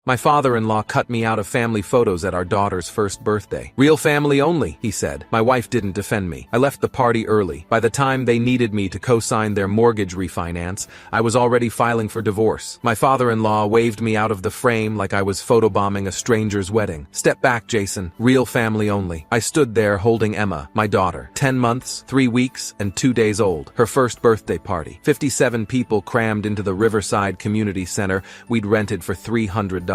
My father-in-law cut me out of family photos at our daughter's first birthday. Real family only, he said. My wife didn't defend me. I left the party early. By the time they needed me to co-sign their mortgage refinance, I was already filing for divorce. My father-in-law waved me out of the frame like I was photobombing a stranger's wedding. Step back, Jason. Real family only. I stood there holding Emma, my daughter, 10 months, 3 weeks, and 2 days old. Her first birthday party. 57 people crammed into the Riverside Community Center we'd rented for $300.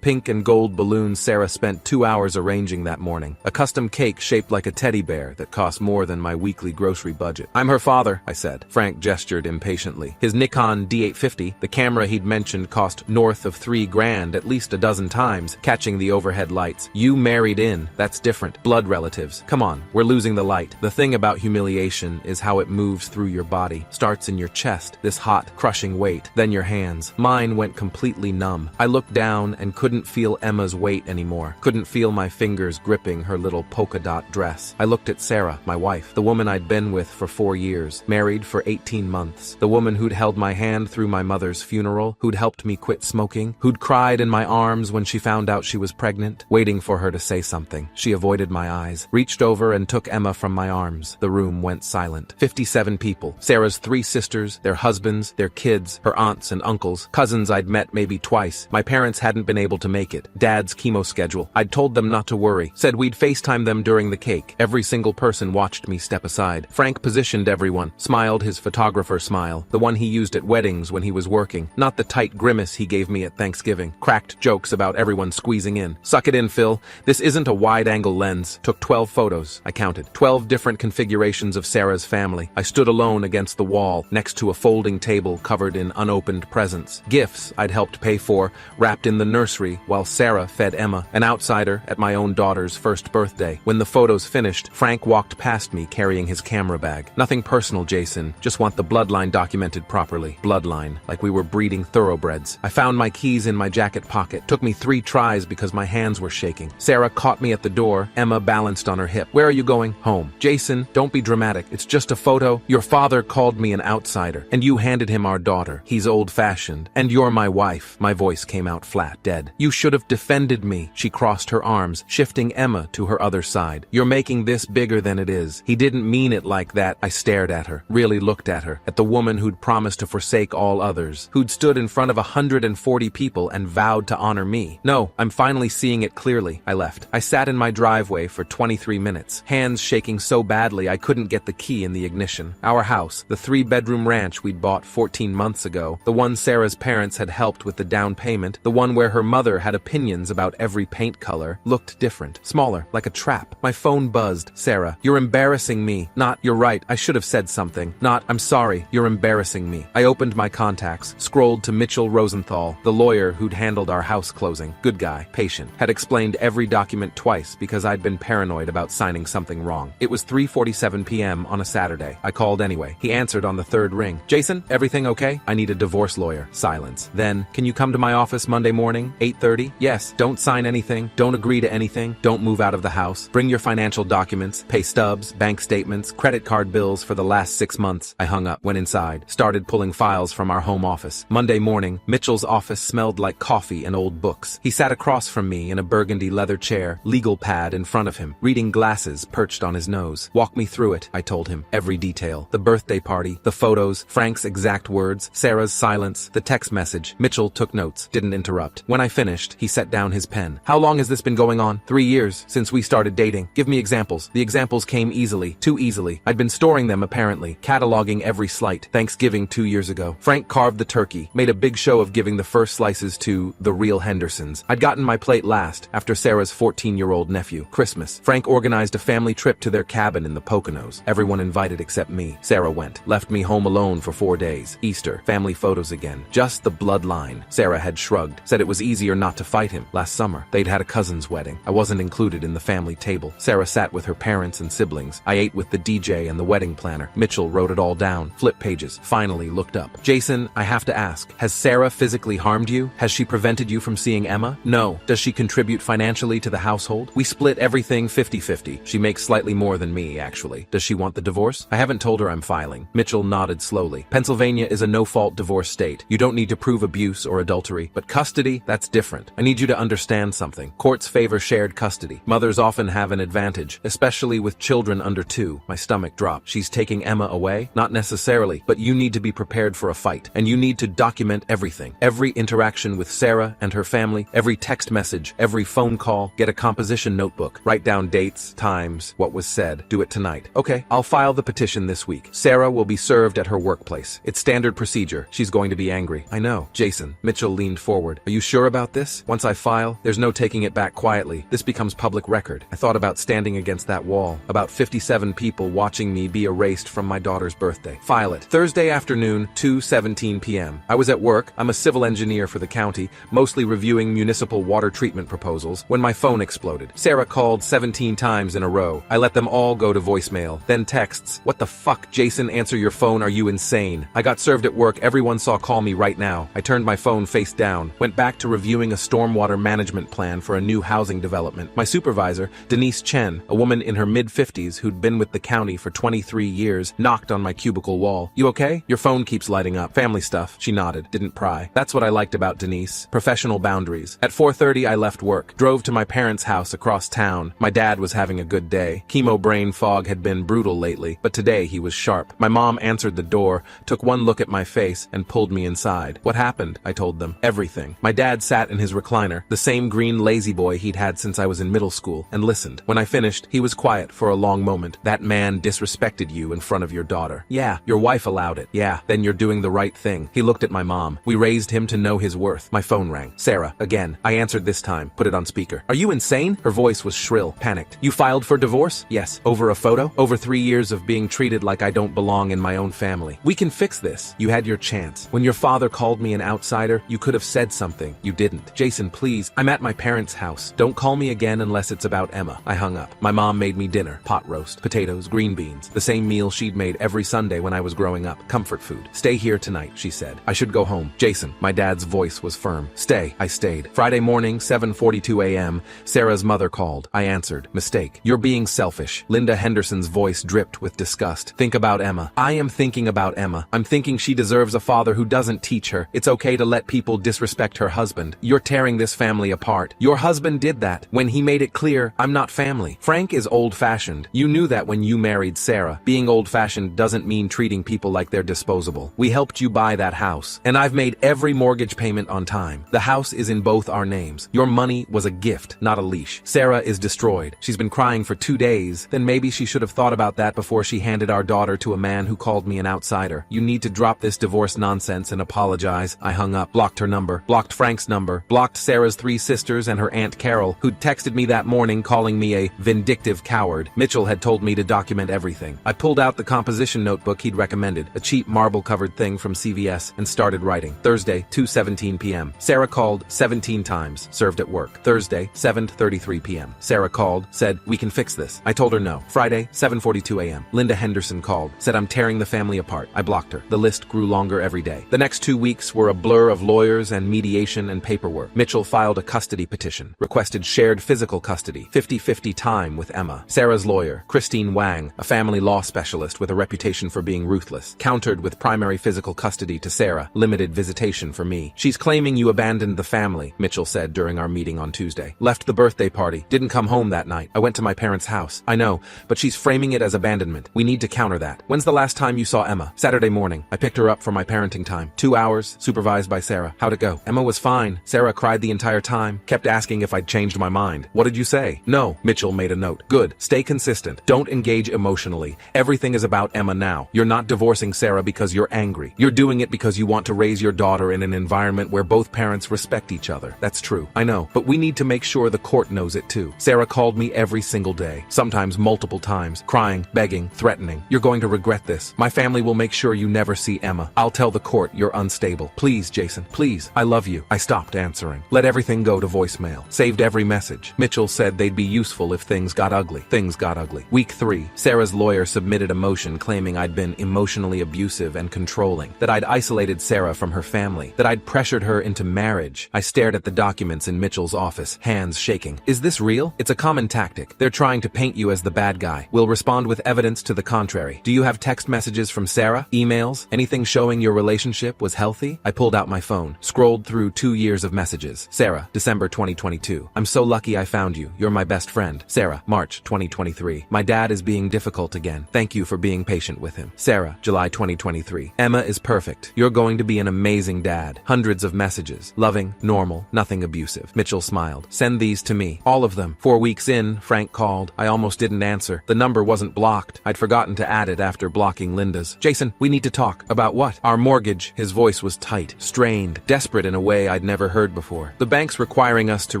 Pink and gold balloons Sarah spent 2 hours arranging that morning. A custom cake shaped like a teddy bear that cost more than my weekly grocery budget. I'm her father, I said. Frank gestured impatiently. His Nikon D850, the camera he'd mentioned, cost north of $3,000 at least a dozen times, catching the overhead lights. You married in. That's different. Blood relatives. Come on, we're losing the light. The thing about humiliation is how it moves through your body. Starts in your chest, this hot, crushing weight. Then your hands. Mine went completely numb. I looked down and couldn't feel Emma's weight anymore. Couldn't feel my fingers gripping her little polka dot dress. I looked at Sarah, my wife, the woman I'd been with for 4 years, married for 18 months, the woman who'd held my hand through my mother's funeral, who'd helped me quit smoking, who'd cried in my arms when she found out she was pregnant, waiting for her to say something. She avoided my eyes, reached over and took Emma from my arms. The room went silent. 57 people. Sarah's 3 sisters, their husbands, their kids, her aunts and uncles, cousins I'd met maybe twice. My parents hadn't been able to make it. Dad's chemo schedule. I'd told them not to worry. Said we'd FaceTime them during the cake. Every single person watched me step aside. Frank positioned everyone. Smiled his photographer smile. The one he used at weddings when he was working. Not the tight grimace he gave me at Thanksgiving. Cracked jokes about everyone squeezing in. Suck it in, Phil. This isn't a wide-angle lens. Took 12 photos. I counted. 12 different configurations of Sarah's family. I stood alone against the wall, next to a folding table covered in unopened presents. Gifts I'd helped pay for, wrapped in the nursery while Sarah fed Emma, an outsider at my own daughter's first birthday. When the photos finished, Frank walked past me carrying his camera bag. Nothing personal, Jason. Just want the bloodline documented properly. Bloodline, like we were breeding thoroughbreds. I found my keys in my jacket pocket. Took me 3 tries because my hands were shaking. Sarah caught me at the door, Emma balanced on her hip. Where are you going? Home. Jason, don't be dramatic. It's just a photo. Your father called me an outsider, and you handed him our daughter. He's old-fashioned. And you're my wife. My voice came out flat, dead. You should have defended me. She crossed her arms, shifting Emma to her other side. You're making this bigger than it is. He didn't mean it like that. I stared at her, really looked at her, at the woman who'd promised to forsake all others, who'd stood in front of 140 people and vowed to honor me. No, I'm finally seeing it clearly. I left. I sat in my driveway for 23 minutes, hands shaking so badly I couldn't get the key in the ignition. Our house, the 3-bedroom ranch we'd bought 14 months ago, the one Sarah's parents had helped with the down payment, the one where her mother had opinions about every paint color, looked different, smaller, like a trap. My phone buzzed. Sarah, you're embarrassing me. Not, you're right, I should have said something. Not, I'm sorry, you're embarrassing me. I opened my contacts, scrolled to Mitchell Rosenthal, the lawyer who'd handled our house closing. Good guy, patient. Had explained every document twice because I'd been paranoid about signing something wrong. It was 3:47 p.m. on a Saturday. I called anyway. He answered on the 3rd ring. Jason, everything okay? I need a divorce lawyer. Silence. Then, can you come to my office Monday morning, 8:30? Yes. Don't sign anything. Don't agree to anything. Don't move out of the house. Bring your financial documents, pay stubs, bank statements, credit card bills for the last 6 months. I hung up, went inside, started pulling files from our home office. Monday morning, Mitchell's office smelled like coffee and old books. He sat across from me in a burgundy leather chair, legal pad in front of him, reading glasses perched on his nose. Walk me through it, I told him. Every detail. The birthday party, the photos, Frank's exact words, Sarah's silence, the text message. Mitchell took notes, didn't interrupt. When I finished, he set down his pen. How long has this been going on? 3 years, since we started dating. Give me examples. The examples came easily, too easily. I'd been storing them apparently, cataloging every slight. Thanksgiving 2 years ago. Frank carved the turkey, made a big show of giving the first slices to the real Hendersons. I'd gotten my plate last, after Sarah's 14-year-old nephew. Christmas. Frank organized a family trip to their cabin in the Poconos. Everyone invited except me. Sarah went. Left me home alone for 4 days. Easter. Family photos again. Just the bloodline. Sarah had shrugged. Said it was easier not to fight him. Last summer, they'd had a cousin's wedding. I wasn't included in the family table. Sarah sat with her parents and siblings. I ate with the DJ and the wedding planner. Mitchell wrote it all down. Flip pages. Finally looked up. Jason, I have to ask, has Sarah physically harmed you? Has she prevented you from seeing Emma? No. Does she contribute financially to the household? We split everything 50-50. She makes slightly more than me, actually. Does she want the divorce? I haven't told her I'm filing. Mitchell nodded slowly. Pennsylvania is a no-fault divorce state. You don't need to prove abuse or adultery, but custody Custody? That's different. I need you to understand something. Courts favor shared custody. Mothers often have an advantage, especially with children under 2. My stomach dropped. She's taking Emma away? Not necessarily, but you need to be prepared for a fight. And you need to document everything. Every interaction with Sarah and her family, every text message, every phone call. Get a composition notebook. Write down dates, times, what was said. Do it tonight. Okay, I'll file the petition this week. Sarah will be served at her workplace. It's standard procedure. She's going to be angry. I know. Jason. Mitchell leaned forward. Are you sure about this? Once I file, there's no taking it back quietly. This becomes public record. I thought about standing against that wall. About 57 people watching me be erased from my daughter's birthday. File it. Thursday afternoon, 2:17 p.m. I was at work. I'm a civil engineer for the county, mostly reviewing municipal water treatment proposals, when my phone exploded. Sarah called 17 times in a row. I let them all go to voicemail. Then texts. What the fuck, Jason, answer your phone, are you insane? I got served at work, everyone saw call me right now. I turned my phone face down, went back to reviewing a stormwater management plan for a new housing development. My supervisor, Denise Chen, a woman in her mid-50s who'd been with the county for 23 years, knocked on my cubicle wall. You okay? Your phone keeps lighting up. Family stuff. She nodded, didn't pry. That's what I liked about Denise. Professional boundaries. At 4:30 I left work, drove to my parents' house across town. My dad was having a good day. Chemo brain fog had been brutal lately, but today he was sharp. My mom answered the door, took one look at my face, and pulled me inside. What happened? I told them. Everything. My dad sat in his recliner, the same green lazy boy he'd had since I was in middle school, and listened. When I finished, he was quiet for a long moment. That man disrespected you in front of your daughter. Yeah, your wife allowed it. Yeah, then you're doing the right thing. He looked at my mom. We raised him to know his worth. My phone rang. Sarah, again. I answered this time, put it on speaker. Are you insane? Her voice was shrill, panicked. You filed for divorce? Yes. Over a photo? Over 3 years of being treated like I don't belong in my own family. We can fix this. You had your chance. When your father called me an outsider, you could have said something. You didn't. Jason, please. I'm at my parents' house. Don't call me again unless it's about Emma. I hung up. My mom made me dinner. Pot roast, potatoes, green beans. The same meal she'd made every Sunday when I was growing up. Comfort food. Stay here tonight, she said. I should go home. Jason. My dad's voice was firm. Stay. I stayed. Friday morning, 7:42 a.m., Sarah's mother called. I answered. Mistake. You're being selfish. Linda Henderson's voice dripped with disgust. Think about Emma. I am thinking about Emma. I'm thinking she deserves a father who doesn't teach her. It's okay to let people disrespect her husband. You're tearing this family apart. Your husband did that when he made it clear, I'm not family. Frank is old-fashioned. You knew that when you married Sarah. Being old-fashioned doesn't mean treating people like they're disposable. We helped you buy that house, and I've made every mortgage payment on time. The house is in both our names. Your money was a gift, not a leash. Sarah is destroyed. She's been crying for 2 days. Then maybe she should have thought about that before she handed our daughter to a man who called me an outsider. You need to drop this divorce nonsense and apologize. I hung up, blocked her number, blocked Frank's number, blocked Sarah's 3 sisters and her Aunt Carol, who'd texted me that morning calling me a vindictive coward. Mitchell had told me to document everything. I pulled out the composition notebook he'd recommended, a cheap marble-covered thing from CVS, and started writing. Thursday, 2:17 p.m. Sarah called 17 times, served at work. Thursday, 7:33 p.m. Sarah called, said, we can fix this. I told her no. Friday, 7:42 a.m. Linda Henderson called, said I'm tearing the family apart. I blocked her. The list grew longer every day. The next 2 weeks were a blur of lawyers and mediation and paperwork. Mitchell filed a custody petition, requested shared physical custody, 50-50 time with Emma. Sarah's lawyer, Christine Wang, a family law specialist with a reputation for being ruthless, countered with primary physical custody to Sarah, limited visitation for me. She's claiming you abandoned the family, Mitchell said during our meeting on Tuesday. Left the birthday party, didn't come home that night. I went to my parents' house. I know, but she's framing it as abandonment. We need to counter that. When's the last time you saw Emma? Saturday morning. I picked her up for my parenting time. 2 hours, supervised by Sarah. How'd it go? Emma was fine. Sarah cried the entire time, kept asking if I'd changed my mind. What did you say? No. Mitchell made a note. Good. Stay consistent. Don't engage emotionally. Everything is about Emma now. You're not divorcing Sarah because you're angry. You're doing it because you want to raise your daughter in an environment where both parents respect each other. That's true. I know. But we need to make sure the court knows it too. Sarah called me every single day, sometimes multiple times, crying, begging, threatening. You're going to regret this. My family will make sure you never see Emma. I'll tell the court you're unstable. Please, Jason. Please. I love you. I stopped answering. Let everything go to voicemail. Saved every message. Mitchell said they'd be useful if things got ugly. Things got ugly. Week 3. Sarah's lawyer submitted a motion claiming I'd been emotionally abusive and controlling, that I'd isolated Sarah from her family, that I'd pressured her into marriage. I stared at the documents in Mitchell's office, hands shaking. Is this real? It's a common tactic. They're trying to paint you as the bad guy. We'll respond with evidence to the contrary. Do you have text messages from Sarah? Emails? Anything showing your relationship was healthy? I pulled out my phone, scrolled through 2 years of messages. Sarah, December 2022. I'm so lucky I found you. You're my best friend. Sarah, March 2023. My dad is being difficult again. Thank you for being patient with him. Sarah, July 2023. Emma is perfect. You're going to be an amazing dad. Hundreds of messages. Loving, normal, nothing abusive. Mitchell smiled. Send these to me. All of them. 4 weeks in, Frank called. I almost didn't answer. The number wasn't blocked. I'd forgotten to add it after blocking Linda's. Jason, we need to talk. About what? Our mortgage. His voice was tight, strained, desperate in a way I'd never heard before. The bank's requiring us to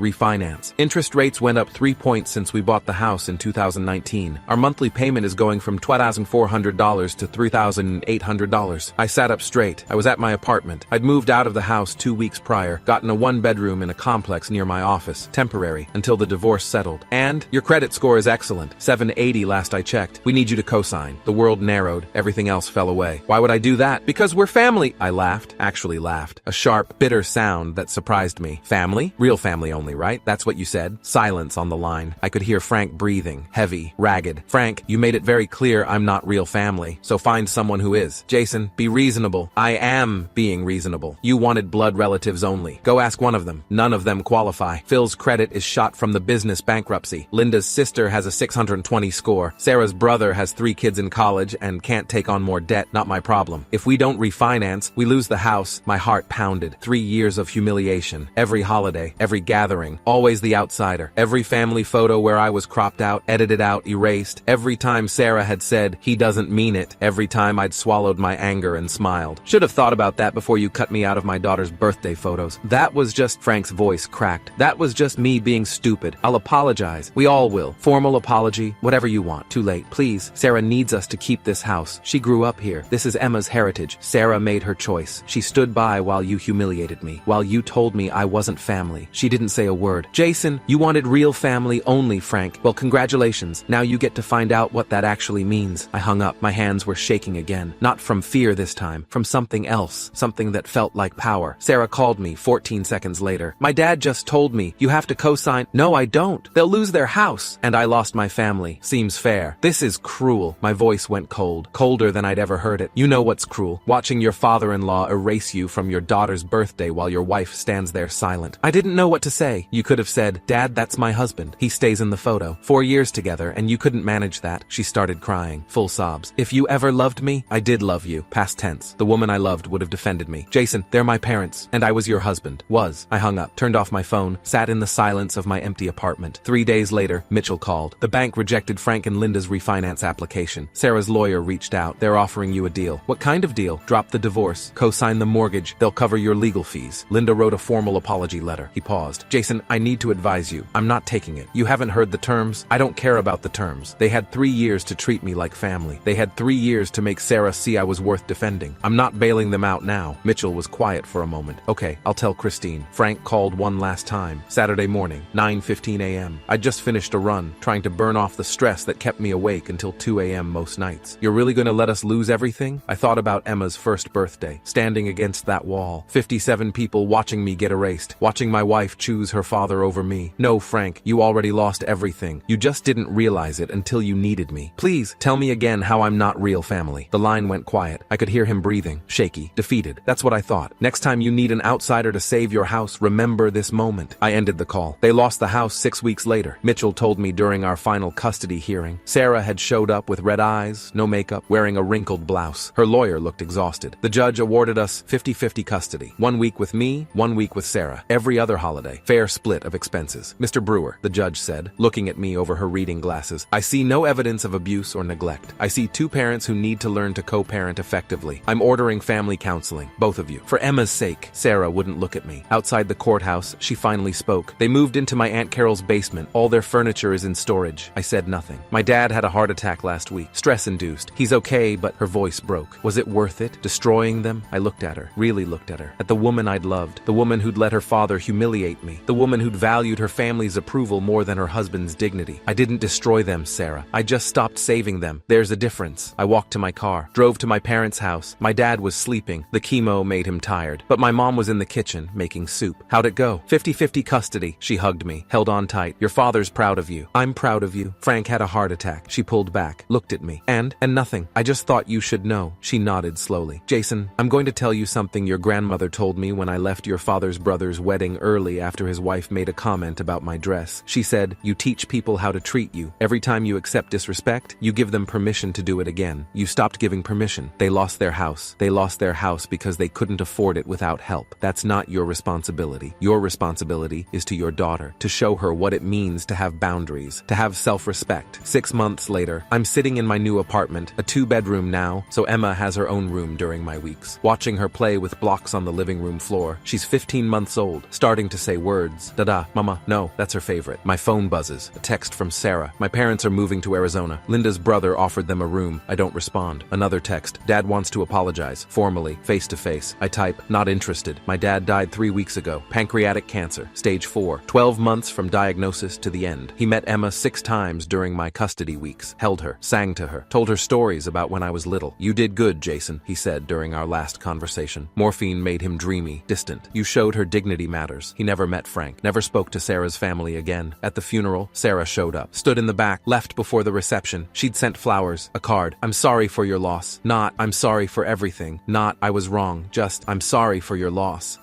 refinance. Interest rates went up 3 points since we bought the house in 2019. Our monthly payment is going from $2,400 to $3,800. I sat up straight. I was at my apartment. I'd moved out of the house 2 weeks prior, gotten a 1-bedroom in a complex near my office, temporary, until the divorce settled. And your credit score is excellent. 780 last I checked. We need you to co-sign. The world narrowed. Everything else fell away. Why would I do that? Because we're family. I laughed. Actually laughed. A sharp, bitter sound that surprised me. Family? Real family only, right? That's what you said? Silence on the line. I could hear Frank breathing, heavy, ragged. Frank, you made it very clear I'm not real family, so find someone who is. Jason, be reasonable. I am being reasonable. You wanted blood relatives only. Go ask one of them. None of them qualify. Phil's credit is shot from the business bankruptcy. Linda's sister has a 620 score. Sarah's brother has 3 kids in college and can't take on more debt. Not my problem. If we don't refinance, we lose the house. My heart pounded. 3 years of humiliation. Every holiday, every gathering, always the outsider. Every family photo where I was cropped out, edited out, erased. Every time Sarah had said, he doesn't mean it. Every time I'd swallowed my anger and smiled. Should have thought about that before you cut me out of my daughter's birthday photos. That was just Frank's voice cracked. That was just me being stupid. I'll apologize. We all will. Formal apology, whatever you want. Too late. Please. Sarah needs us to keep this house. She grew up here. This is Emma's heritage. Sarah made her choice. She stood by while you humiliated me. While you told me I wasn't family. She didn't say a word. Jason, you wanted real family only, Frank. Well, congratulations. Now you get to find out what that actually means. I hung up. My hands were shaking again. Not from fear this time. From something else. Something that felt like power. Sarah called me 14 seconds later. My dad just told me, you have to co-sign. No, I don't. They'll lose their house. And I lost my family. Seems fair. This is cruel. My voice went cold. Colder than I'd ever heard it. You know what's cruel? Watching your father-in-law erase you from your daughter's birthday while your wife stands there silent. I didn't know what to say. You could have said, Dad, that's my husband. He stays in the photo. 4 years together, and you couldn't manage that. She started crying. Full sobs. If you ever loved me, I did love you. Past tense. The woman I loved would have defended me. Jason, they're my parents, and I was your husband. Was. I hung up, turned off my phone, sat in the silence of my empty apartment. 3 days later, Mitchell called. The bank rejected Frank and Linda's refinance application. Sarah's lawyer reached out. They're offering you a deal. What kind of deal? Drop the divorce. Co-sign the mortgage. They'll cover your legal fees. Linda wrote a formal apology letter. He paused. Jason, I need to advise you. I'm not taking it. You haven't heard the terms. I don't care about the terms. They had 3 years to treat me like family. They had 3 years to make Sarah see I was worth defending. I'm not bailing them out now. Mitchell was quiet for a moment. Okay, I'll tell Christine. Frank called one last time. Saturday morning, 9:15 a.m. I'd just finished a run, trying to burn off the stress that kept me awake until 2 a.m. most nights. You're really gonna let us lose everything? I thought about Emma's first birthday, standing against that wall. 57 people watching me get erased, watching my wife choose her father over me. No, Frank, you already lost everything. You just didn't realize it until you needed me. Please, tell me again how I'm not real family. The line went quiet. I could hear him breathing, shaky, defeated. That's what I thought. Next time you need an outsider to save your house, remember this moment. I ended the call. They lost the house 6 weeks later. Mitchell told me during our final custody hearing. Sarah had showed up with red eyes, no makeup, wearing a wrinkled blouse. Her lawyer looked exhausted. The judge awarded us 50-50 custody. 1 week with me, 1 week with Sarah. Every other holiday. Fair split of expenses. Mr. Brewer, the judge said, looking at me over her reading glasses, I see no evidence of abuse or neglect. I see 2 parents who need to learn to co-parent effectively. I'm ordering family counseling, both of you. For Emma's sake. Sarah wouldn't look at me. Outside the courthouse, she finally spoke. They moved into my Aunt Carol's basement. All their furniture is in storage. I said nothing. My dad had a heart attack last week. Stress-induced. He's okay, but her voice broke. Was it worth it? Destroying them? I looked at her. Really looked at her. At the woman I'd loved. The woman who'd let her father humiliate me. The woman who'd valued her family's approval more than her husband's dignity. I didn't destroy them, Sarah. I just stopped saving them. There's a difference. I walked to my car. Drove to my parents' house. My dad was sleeping. The chemo made him tired. But my mom was in the kitchen, making soup. How'd it go? 50-50 custody. She hugged me. Held on tight. Your father's proud of you. I'm proud of you. Frank had a heart attack. She pulled back. Looked at me. And nothing. I just thought you should know. She nodded slowly. Jason, I'm going to tell you something your grandmother told me when I left left your father's brother's wedding early after his wife made a comment about my dress. She said, you teach people how to treat you. Every time you accept disrespect, you give them permission to do it again. You stopped giving permission. They lost their house. They lost their house because they couldn't afford it without help. That's not your responsibility. Your responsibility is to your daughter, to show her what it means to have boundaries, to have self-respect. 6 months later, I'm sitting in my new apartment, a 2-bedroom now, so Emma has her own room during my weeks. Watching her play with blocks on the living room floor. She's 15 months old, starting to say words. Dada, mama, no, that's her favorite. My phone buzzes. A text from Sarah. My parents are moving to Arizona. Linda's brother offered them a room. I don't respond. Another text. Dad wants to apologize. Formally, face to face. I type, not interested. My dad died 3 weeks ago. Pancreatic cancer, stage 4. 12 months from diagnosis to the end. He met Emma 6 times during my custody weeks. Held her, sang to her, told her stories about when I was little. You did good, Jason, he said during our last conversation. Morphine made him dreamy, distant. You showed her dignity matters. He never met Frank, never spoke to Sarah's family again. At the funeral, Sarah showed up, stood in the back, left before the reception. She'd sent flowers, a card. I'm sorry for your loss. Not, I'm sorry for everything. Not, I was wrong. Just, I'm sorry for your loss.